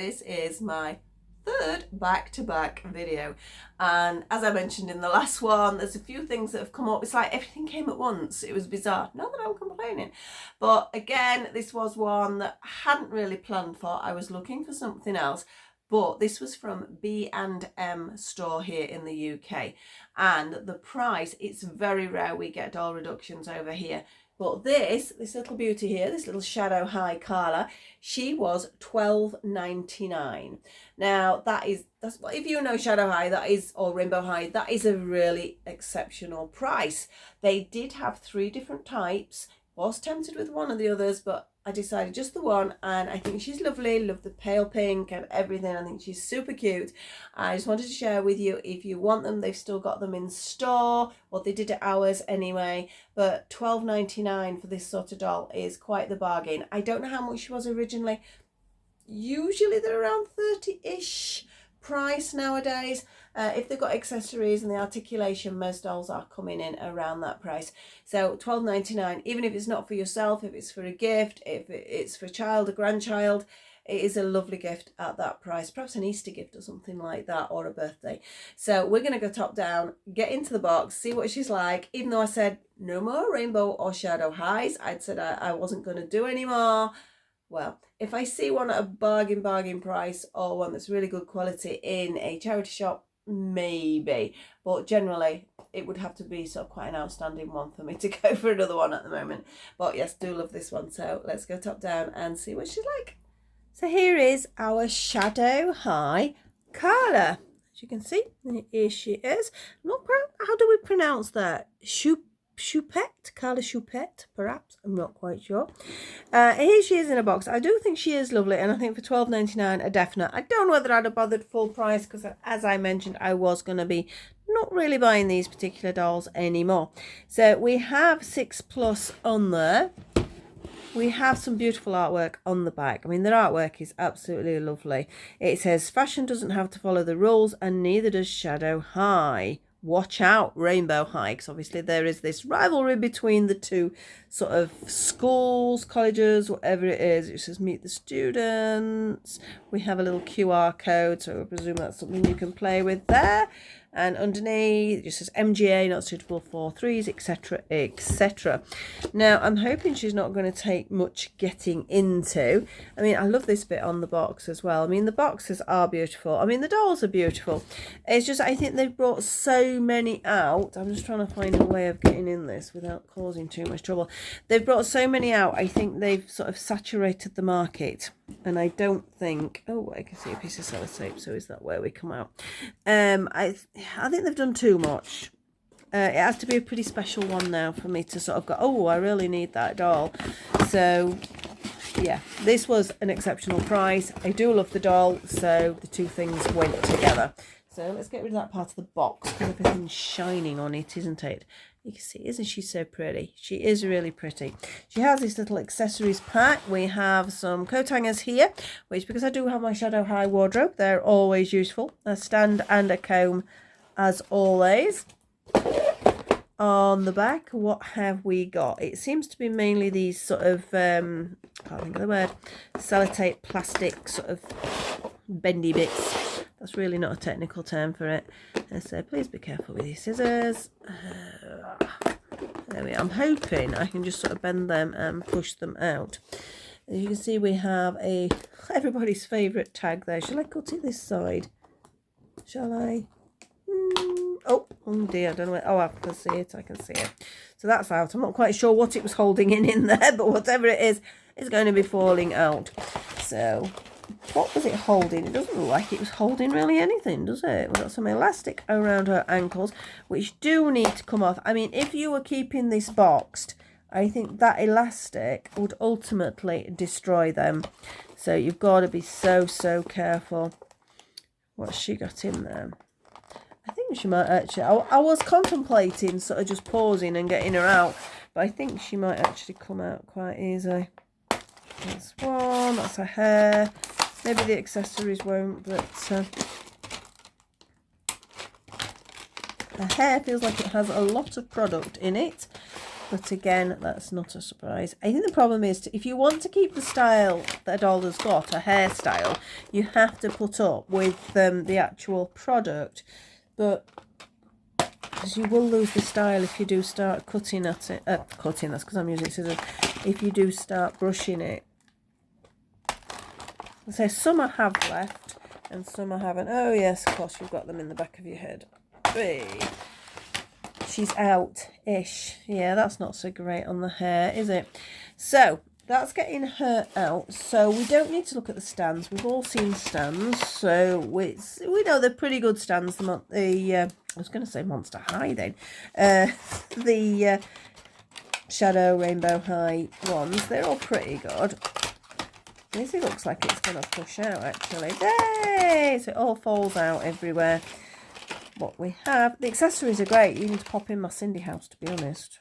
this is my third back-to-back video, and as I mentioned in the last one, there's a few things that have come up. It's like everything came at once. It was bizarre. Not that I'm complaining, but again, this was one that I hadn't really planned for. I was looking for something else, but this was from B&M store here in the UK, and the price, it's very rare we get doll reductions over here. But this little beauty here, this little Shadow High Carla, she was £12.99. Now that's what, if you know Shadow High, that is, or Rainbow High, that is a really exceptional price. They did have 3 different types. Was tempted with one of the others, but I decided just the one, and I think she's lovely. Love the pale pink and everything. I think she's super cute. I just wanted to share with you, if you want them, they've still got them in store, or they did at ours anyway. But £12.99 for this sort of doll is quite the bargain. I don't know how much she was originally. Usually they're around 30-ish price nowadays. If they've got accessories and the articulation, most dolls are coming in around that price. So £12.99, even if it's not for yourself, if it's for a gift, if it's for a child, a grandchild, it is a lovely gift at that price. Perhaps an Easter gift or something like that, or a birthday. So we're going to go top down, get into the box, see what she's like. Even though I said no more Rainbow or Shadow Highs, I'd said I wasn't going to do any more. Well, if I see one at a bargain price, or one that's really good quality in a charity shop, maybe. But generally, it would have to be sort of quite an outstanding one for me to go for another one at the moment. But yes, do love this one. So let's go top down and see what she's like. So here is our Shadow High Carla. As you can see, here she is. How do we pronounce that? Choupette, Carla Choupette, perhaps. I'm not quite sure. Here she is in a box. I do think she is lovely, and I think for £12.99 a definite. I don't know whether I'd have bothered full price, because as I mentioned, I was going to be not really buying these particular dolls anymore. So we have 6+ on there. We have some beautiful artwork on the back. I mean, their artwork is absolutely lovely. It says, fashion doesn't have to follow the rules, and neither does Shadow High. Watch out, Rainbow High, because obviously there is this rivalry between the two sort of schools, colleges, whatever it is. It says meet the students. We have a little QR code, so I presume that's something you can play with there. And underneath it just says MGA, not suitable for 3s, etc, etc. Now I'm hoping she's not going to take much getting into. I mean, I love this bit on the box as well. I mean, the boxes are beautiful. I mean, the dolls are beautiful. It's just, I think they've brought so many out. I'm just trying to find a way of getting in this without causing too much trouble. They've brought so many out. I think they've sort of saturated the market, and I don't think, oh, I can see a piece of sellotape, so is that where we come out? I think they've done too much. It has to be a pretty special one now for me to sort of go, oh, I really need that doll. So yeah, this was an exceptional price. I do love the doll, so the two things went together. So let's get rid of that part of the box, because everything's shining on it, isn't it? You can see, isn't she so pretty? She is really pretty. She has this little accessories pack. We have some coat hangers here, which, because I do have my Shadow High wardrobe, they're always useful. A stand and a comb, as always. On the back, what have we got? It seems to be mainly these sort of, can't think of the word, sellotape plastic sort of bendy bits. That's really not a technical term for it. So please be careful with your scissors. There we are. I'm hoping I can just sort of bend them and push them out. As you can see, we have everybody's favourite tag there. Shall I cut it this side? Shall I? Oh dear, I don't know where. Oh, I can see it. I can see it. So that's out. I'm not quite sure what it was holding in there, but whatever it is going to be falling out. So what was it holding? It doesn't look like it was holding really anything, does it? We've got some elastic around her ankles, which do need to come off. I mean, if you were keeping this boxed, I think that elastic would ultimately destroy them. So you've got to be so careful. What's she got in there? I think she might actually, I was contemplating sort of just pausing and getting her out, but I think she might actually come out quite easy. That's one, that's her hair. Maybe the accessories won't, but her hair feels like it has a lot of product in it. But again, that's not a surprise. I think the problem is, if you want to keep the style that Adolda's got, a hairstyle, you have to put up with the actual product. But you will lose the style if you do start cutting at it. Cutting, that's because I'm using scissors. If you do start brushing it. So some I have left and some I haven't. Oh yes, of course, you've got them in the back of your head. Hey. She's out-ish. Yeah, that's not so great on the hair, is it? So that's getting her out. So we don't need to look at the stands. We've all seen stands. So we know they're pretty good stands. I was going to say Monster High then. The Shadow Rainbow High ones. They're all pretty good. This looks like it's going to push out actually. Yay! So it all falls out everywhere. What we have, the accessories are great. You need to pop in my Cindy house, to be honest.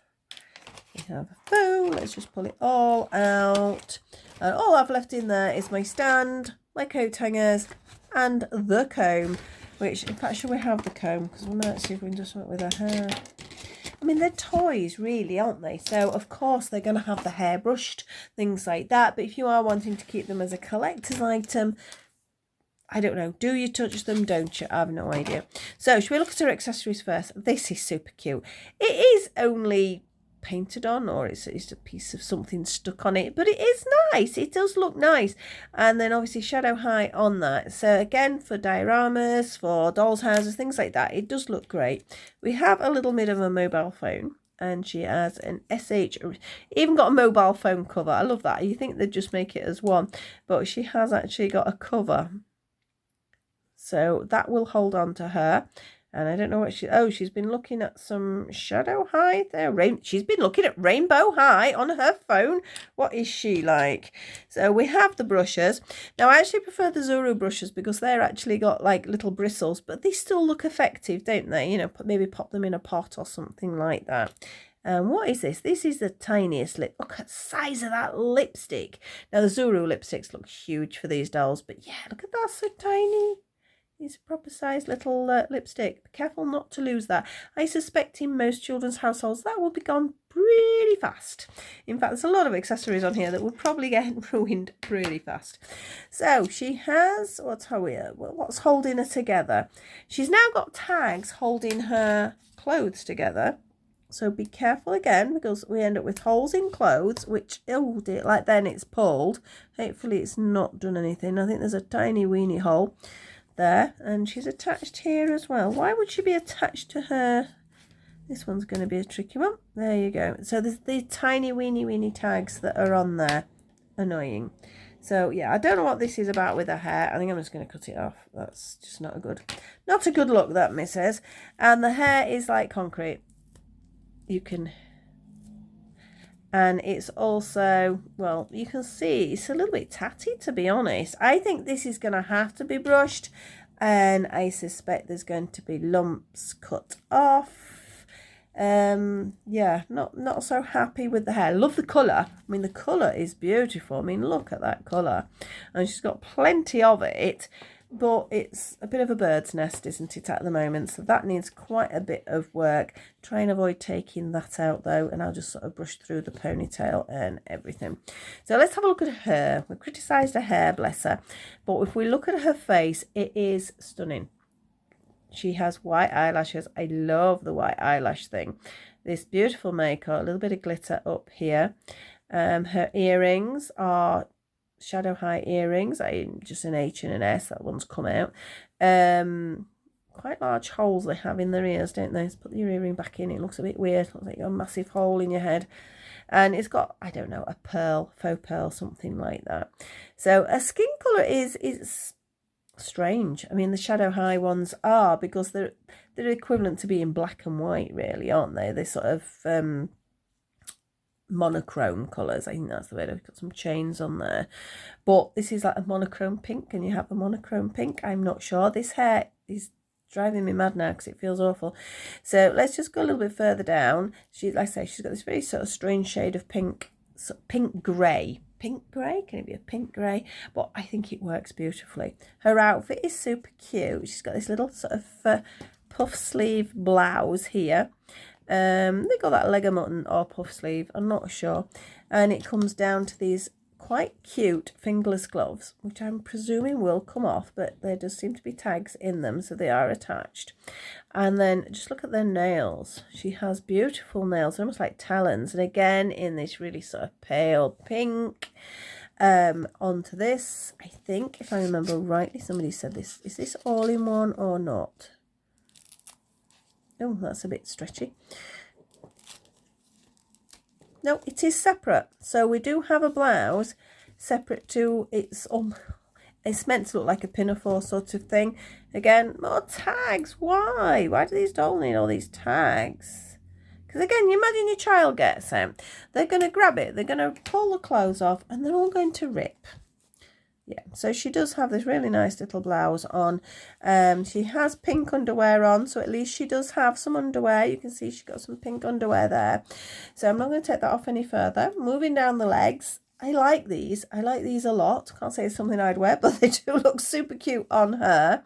We have a phone. Let's just pull it all out. And all I've left in there is my stand, my coat hangers, and the comb. Which, in fact, should we have the comb? Because we might see if we can do something with her hair. I mean, they're toys, really, aren't they? So, of course, they're going to have the hair brushed, things like that. But if you are wanting to keep them as a collector's item, I don't know. Do you touch them? Don't you? I have no idea. So, should we look at her accessories first? This is super cute. It is only painted on, or it's a piece of something stuck on it, but it is nice. It does look nice. And then obviously Shadow High on that. So again, for dioramas, for dolls' houses, things like that, it does look great. We have a little bit of a mobile phone. And she has an SH, even got a mobile phone cover. I love that. You think they'd just make it as one, but she has actually got a cover. So that will hold on to her. And I don't know what she's been looking at some Shadow High there. She's been looking at Rainbow High on her phone. What is she like? So we have the brushes. Now, I actually prefer the Zuru brushes because they're actually got like little bristles, but they still look effective, don't they? You know, maybe pop them in a pot or something like that. What is this? This is the tiniest lip. Look at the size of that lipstick. Now, the Zuru lipsticks look huge for these dolls, but yeah, look at that, so tiny. It's a proper sized little lipstick. Be careful not to lose that. I suspect in most children's households that will be gone really fast. In fact, there's a lot of accessories on here that would probably get ruined really fast. So she has, what's holding her together? She's now got tags holding her clothes together. So be careful again, because we end up with holes in clothes, which, oh dear, like then it's pulled. Hopefully it's not done anything. I think there's a tiny weeny hole there, and she's attached here as well. Why would she be attached to her? This one's going to be a tricky one. There you go. So there's the tiny weeny tags that are on there. Annoying. So yeah, I don't know what this is about with her hair. I think I'm just going to cut it off. That's just not a good look, that missus. And the hair is like concrete. You can, and it's also, well, you can see it's a little bit tatty, to be honest. I think this is going to have to be brushed, and I suspect there's going to be lumps cut off. Yeah, not so happy with the hair. Love the colour. I mean, the colour is beautiful. I mean, look at that colour. And she's got plenty of it, but it's a bit of a bird's nest, isn't it, at the moment? So that needs quite a bit of work. Try and avoid taking that out, though, and I'll just sort of brush through the ponytail and everything. So let's have a look at her. We criticised her hair, bless her. But if we look at her face, it is stunning. She has white eyelashes. I love the white eyelash thing. This beautiful makeup, a little bit of glitter up here. Her earrings are Shadow High earrings. Just an H and an S. That one's come out. Quite large holes they have in their ears, don't they? Let's put your earring back in. It looks a bit weird. It looks like a massive hole in your head. And it's got, I don't know, a pearl, faux pearl, something like that. So a skin colour is strange. I mean, the Shadow High ones are, because they're equivalent to being black and white, really, aren't they? They're sort of monochrome colours. I think that's the way. They've got some chains on there, but this is like a monochrome pink. Can you have a monochrome pink? I'm not sure. This hair is driving me mad now because it feels awful. So let's just go a little bit further down. Like I say, she's got this very sort of strange shade of pink, pink grey. Pink grey? Can it be a pink grey? But I think it works beautifully. Her outfit is super cute. She's got this little sort of puff sleeve blouse here. They got that leg of mutton or puff sleeve, I'm not sure. And it comes down to these quite cute fingerless gloves, which I'm presuming will come off, but there does seem to be tags in them, so they are attached. And then just look at their nails. She has beautiful nails, almost like talons, and again in this really sort of pale pink. Onto this, I think, if I remember rightly, somebody said this, is this all in one or not? Oh, that's a bit stretchy. No, it is separate. So we do have a blouse separate to it's meant to look like a pinafore sort of thing. Again, more tags. Why? Why do these dolls need all these tags? Because again, you imagine your child gets them. They're going to grab it. They're going to pull the clothes off and they're all going to rip. Yeah, so she does have this really nice little blouse on. She has pink underwear on, so at least she does have some underwear. You can see she's got some pink underwear there. So I'm not going to take that off any further. Moving down the legs. I like these. I like these a lot. Can't say it's something I'd wear, but they do look super cute on her.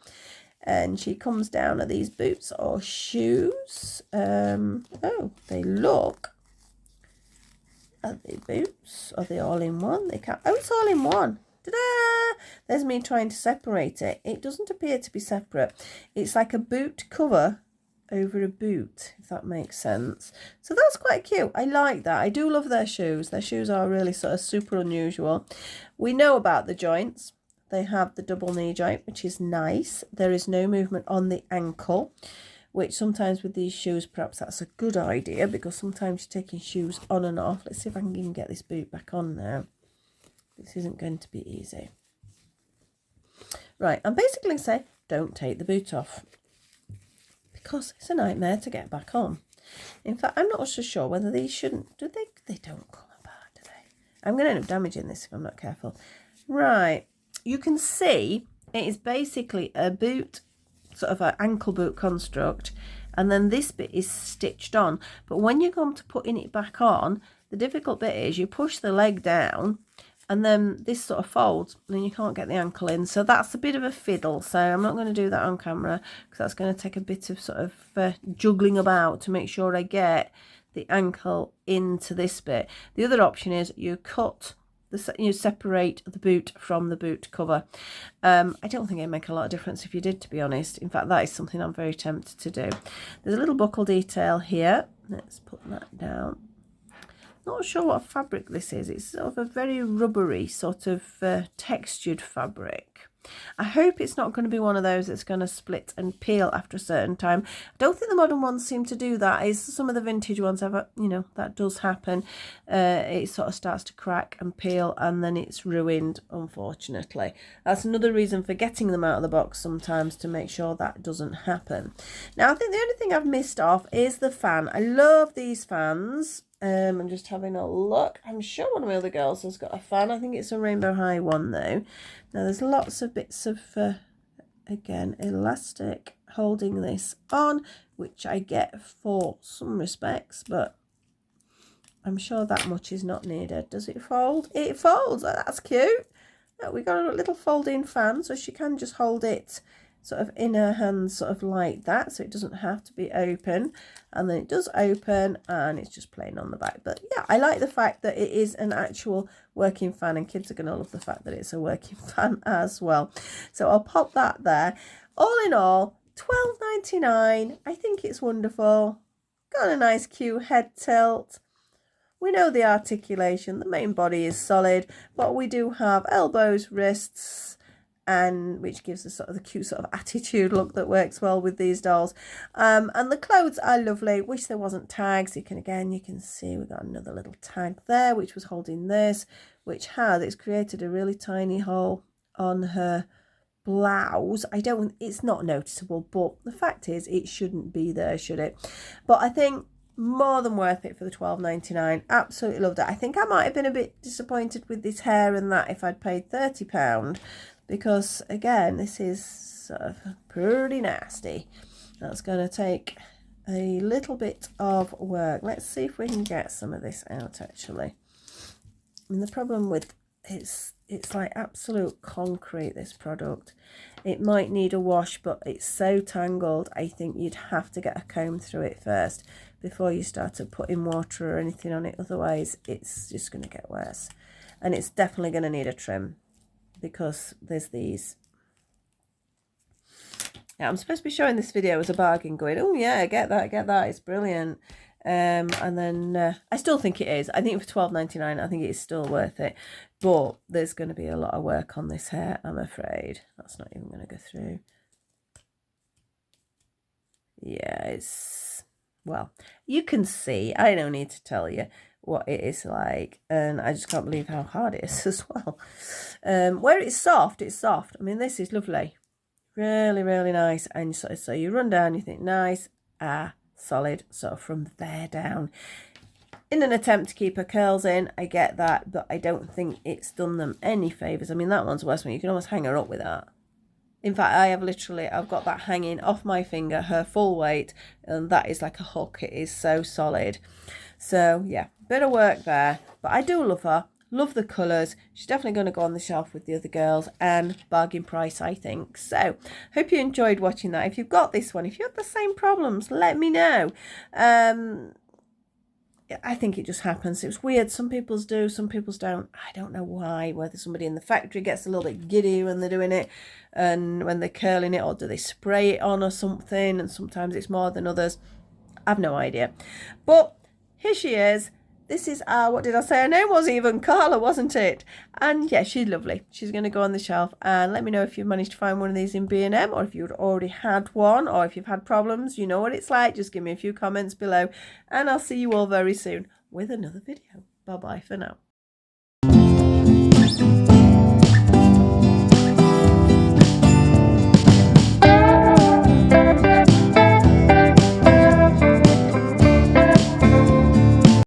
And she comes down at these boots or shoes. Oh, they look. Are they boots? Are they all in one? They can't. Oh, it's all in one. Ta-da! There's me trying to separate it. It doesn't appear to be separate. It's like a boot cover over a boot, if that makes sense. So that's quite cute. I like that. I do love their shoes. Their shoes are really sort of super unusual. We know about the joints. They have the double knee joint, which is nice. There is no movement on the ankle, which sometimes with these shoes, perhaps that's a good idea, because sometimes you're taking shoes on and off. Let's see if I can even get this boot back on now. This isn't going to be easy. Right, I'm basically saying don't take the boot off because it's a nightmare to get back on. In fact, I'm not so sure whether these shouldn't. Do they? They don't come apart, do they? I'm going to end up damaging this if I'm not careful. Right, you can see it is basically a boot, sort of an ankle boot construct, and then this bit is stitched on. But when you come to putting it back on, the difficult bit is you push the leg down, and then this sort of folds and then you can't get the ankle in. So that's a bit of a fiddle. So I'm not going to do that on camera because that's going to take a bit of sort of juggling about to make sure I get the ankle into this bit. The other option is you separate the boot from the boot cover. I don't think it'd make a lot of difference if you did, to be honest. In fact, that is something I'm very tempted to do. There's a little buckle detail here. Let's put that down. Not sure what fabric this is. It's sort of a very rubbery sort of textured fabric. I hope it's not going to be one of those that's going to split and peel after a certain time. I don't think the modern ones seem to do that. It's some of the vintage ones have, that does happen. It sort of starts to crack and peel and then it's ruined, unfortunately. That's another reason for getting them out of the box sometimes, to make sure that doesn't happen. Now, I think the only thing I've missed off is the fan. I love these fans. I'm just having a look. I'm sure one of my other girls has got a fan. I think it's a Rainbow High one though. Now there's lots of bits of, again, elastic holding this on, which I get for some respects, but I'm sure that much is not needed. Does it fold? It folds. Oh, that's cute. Oh, we got a little folding fan, so she can just hold it sort of in her hands, sort of like that, so it doesn't have to be open. And then it does open and it's just plain on the back. But yeah, I like the fact that it is an actual working fan, and kids are going to love the fact that it's a working fan as well. So I'll pop that there. All in all, $12.99. I think it's wonderful. Got a nice cute head tilt. We know the articulation, the main body is solid, but we do have elbows, wrists, and which gives us sort of the cute sort of attitude look that works well with these dolls. And the clothes are lovely. Wish there wasn't tags. You can see we've got another little tag there, which was holding this, which it's created a really tiny hole on her blouse. It's not noticeable, but the fact is it shouldn't be there, should it? But I think more than worth it for the $12.99. Absolutely loved it. I think I might have been a bit disappointed with this hair and that if I'd paid £30, because again, this is sort of pretty nasty. That's going to take a little bit of work. Let's see if we can get some of this out actually. And the problem with it's like absolute concrete, this product. It might need a wash, but it's so tangled. I think you'd have to get a comb through it first before you started putting water or anything on it. Otherwise, it's just going to get worse. And it's definitely going to need a trim because there's these. Yeah, I'm supposed to be showing this video as a bargain, going, oh yeah, get that, it's brilliant. And then I still think it is. I think for $12.99, I think it is still worth it. But there's going to be a lot of work on this hair, I'm afraid. That's not even going to go through. Yeah, it's, well, you can see. I don't need to tell you what it is like. And I just can't believe how hard it is as well. Where it's soft, it's soft. I mean, this is lovely. Really, really nice. And so you run down, you think, nice, solid. So from there down, in an attempt to keep her curls in, I get that, but I don't think it's done them any favours. I mean, that one's worse. You can almost hang her up with that. In fact, I've got that hanging off my finger, her full weight, and that is like a hook. It is so solid. So yeah, bit of work there, but I do love her. Love the colours. She's definitely going to go on the shelf with the other girls, and bargain price, I think. So hope you enjoyed watching that. If you've got this one, if you have the same problems, let me know. I think it just happens. It's weird. Some people's do, some people's don't. I don't know why. Whether somebody in the factory gets a little bit giddy when they're doing it and when they're curling it, or do they spray it on or something, and sometimes it's more than others. I've no idea. But here she is. This is our, what did I say? Her name was even Carla, wasn't it? And yeah, she's lovely. She's going to go on the shelf. And let me know if you've managed to find one of these in B&M, or if you'd already had one, or if you've had problems. You know what it's like. Just give me a few comments below. And I'll see you all very soon with another video. Bye-bye for now.